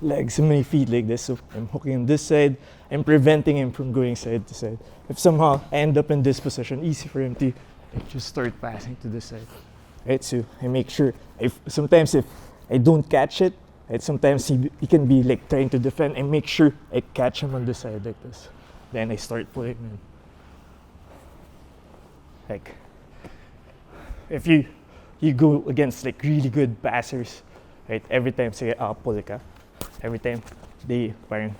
legs and my feet like this. So I'm hooking him this side. I'm preventing him from going side to side. If somehow I end up in this position, easy for him to just start passing to this side. Right? So I make sure, sometimes if I don't catch it, right, sometimes he can be like trying to defend. I make sure I catch him on the side like this. Then I start pulling him. Like, if you go against like really good passers, right? Every time say pull ka, every time they parang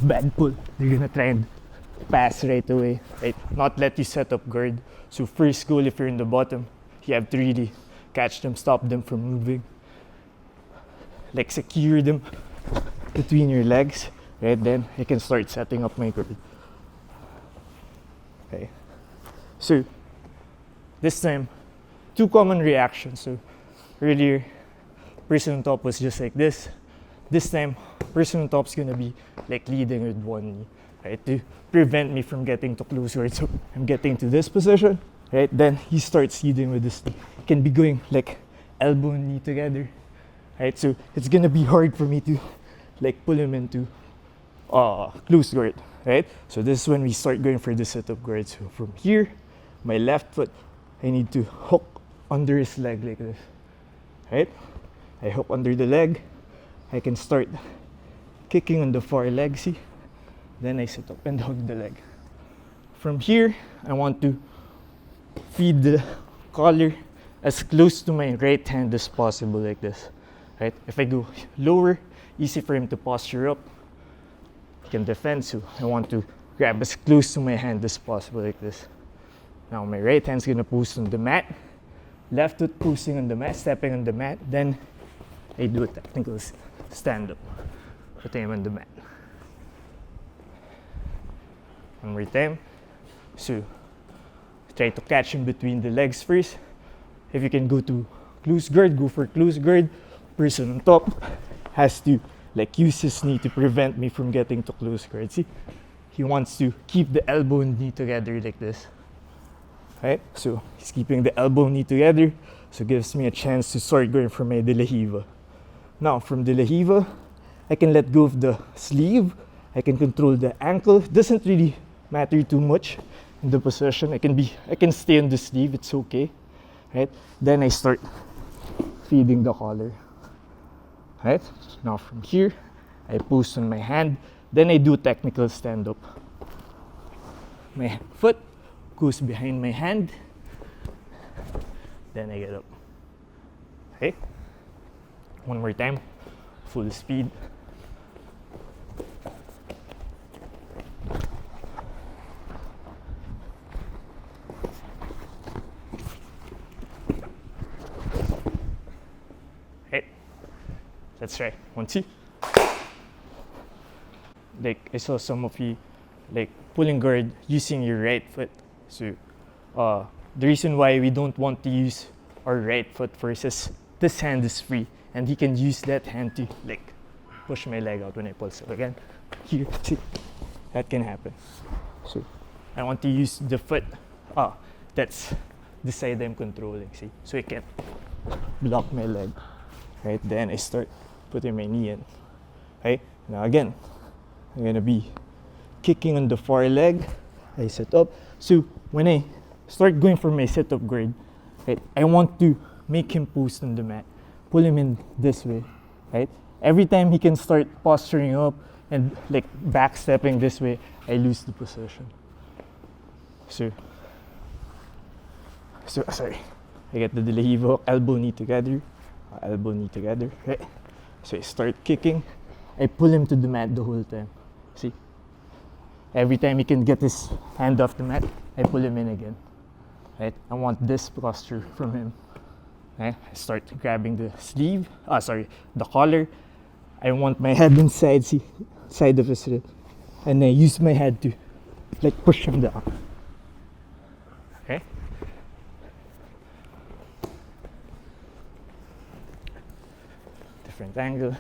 bad pull, they're gonna try and pass right away, right? Not let you set up guard. So first goal, if you're in the bottom, you have to really catch them, stop them from moving, like secure them between your legs, right? Then you can start setting up my guard. Okay. So this time, 2 common reactions. So earlier, person on top was just like this. This time, person on top's gonna be like leading with one knee, right? To prevent me from getting to close guard. So I'm getting to this position, right? Then he starts leading with this knee. He can be going like elbow and knee together, right? So it's gonna be hard for me to like pull him into close guard, right? So this is when we start going for the setup guard. So from here, my left foot, I need to hook under his leg like this, right? I hook under the leg. I can start kicking on the far leg, see? Then I sit up and hug the leg. From here, I want to feed the collar as close to my right hand as possible like this, right? If I go lower, easy for him to posture up. He can defend, so I want to grab as close to my hand as possible like this. Now my right hand's gonna post on the mat, left foot posting on the mat, stepping on the mat, then I do a technical stand-up, put him on the mat. One more time. So try to catch him between the legs first. If you can go to close guard, go for close guard. Person on top has to like use his knee to prevent me from getting to close guard. See, he wants to keep the elbow and knee together like this. Right? So he's keeping the elbow and knee together, so it gives me a chance to start going for my de la Riva. Now from de la Riva, I can let go of the sleeve. I can control the ankle. It doesn't really matter too much in the position. I can stay on the sleeve. It's okay, right? Then I start feeding the collar. Right? Now from here, I post on my hand. Then I do technical stand-up. My foot goes behind my hand, then I get up. Okay? One more time, full speed. Okay, let's try. 1, 2. Like I saw some of you like pulling guard using your right foot. So the reason why we don't want to use our right foot first is this hand is free and he can use that hand to like push my leg out when I pull. So again, here, see, that can happen. So I want to use the foot, that's the side I'm controlling, see? So I can't block my leg, right? Then I start putting my knee in, right? Now again, I'm gonna be kicking on the far leg. I sit up. So when I start going for my sit-up guard, right, I want to make him post on the mat, pull him in this way, right? Every time he can start posturing up and like backstepping this way, I lose the position. So sorry, I get the de la Riva, elbow knee together, right? So I start kicking, I pull him to the mat the whole time. See? Every time he can get his hand off the mat, I pull him in again. Right? I want this posture from him. Right? I start grabbing the sleeve, the collar. I want my head inside, see, side of his rib. And I use my head to like push him down. Okay? Different angle.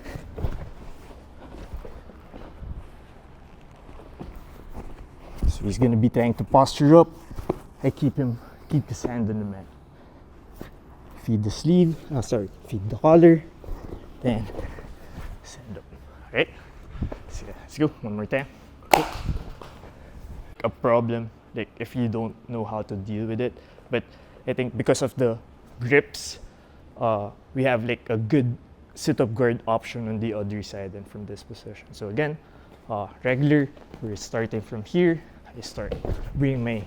So he's gonna be trying to posture up. I keep his hand on the mat. Feed the sleeve, feed the collar, then stand up. Alright, so let's go, one more time. A problem, like if you don't know how to deal with it, but I think because of the grips, we have like a good sit-up guard option on the other side and from this position. So again, regular, we're starting from here. I start bring my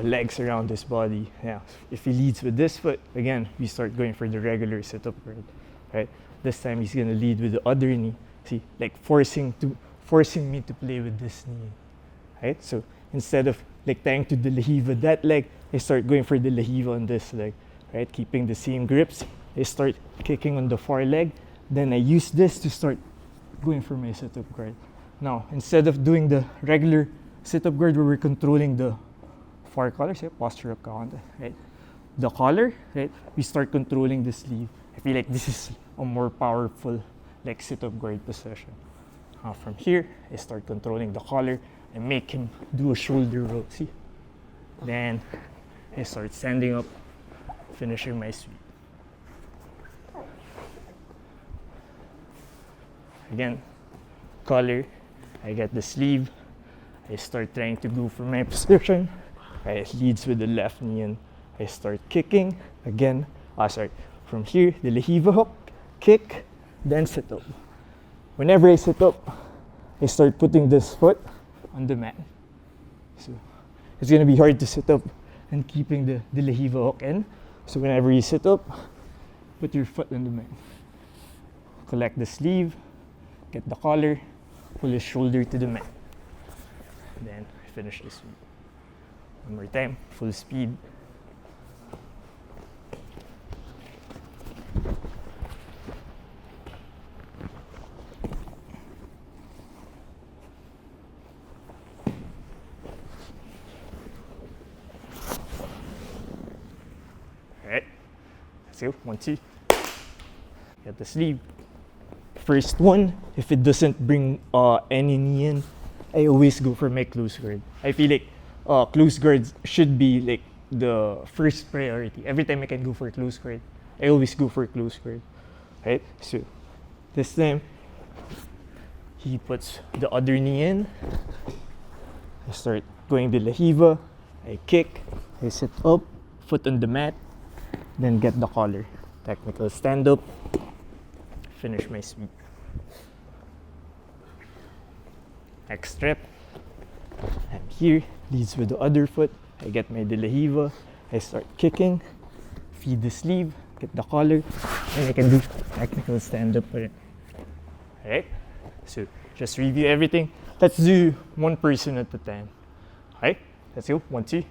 legs around his body. Now, if he leads with this foot, again, we start going for the regular sit-up guard, right? This time he's gonna lead with the other knee. See, like forcing me to play with this knee, right? So instead of like trying to the lahiva that leg, I start going for the lahiva on this leg, right? Keeping the same grips. I start kicking on the far leg. Then I use this to start going for my sit-up guard. Now, instead of doing the regular sit-up guard where we're controlling the far collar, say posture up ka, right? The collar, right? We start controlling the sleeve. I feel like this is a more powerful like sit-up guard position. From here, I start controlling the collar and make him do a shoulder roll. See? Then I start standing up, finishing my sweep. Again, collar, I get the sleeve. I start trying to go for my position. I leads with the left knee and I start kicking. Again, from here, the lahiva hook, kick, then sit up. Whenever I sit up, I start putting this foot on the mat. So it's gonna be hard to sit up and keeping the lahiva hook in. So whenever you sit up, put your foot on the mat. Collect the sleeve, get the collar, pull his shoulder to the mat. Then finish the sweep. One more time, full speed. Alright, let's go, 1, 2. Get the sleeve. First one, if it doesn't bring any knee in, I always go for my close guard. I feel like close guards should be like the first priority. Every time I can go for close guard, I always go for close guard. Right? So this time, he puts the other knee in. I start going the lahiva. I kick. I sit up, foot on the mat, then get the collar. Technical stand up. Finish my sweep. Next step. I'm here, leads with the other foot. I get my lahiva. I start kicking, feed the sleeve, get the collar, and I can do technical stand up with it. Alright? So just review everything. Let's do one person at a time. Alright? Let's go. 1, 2.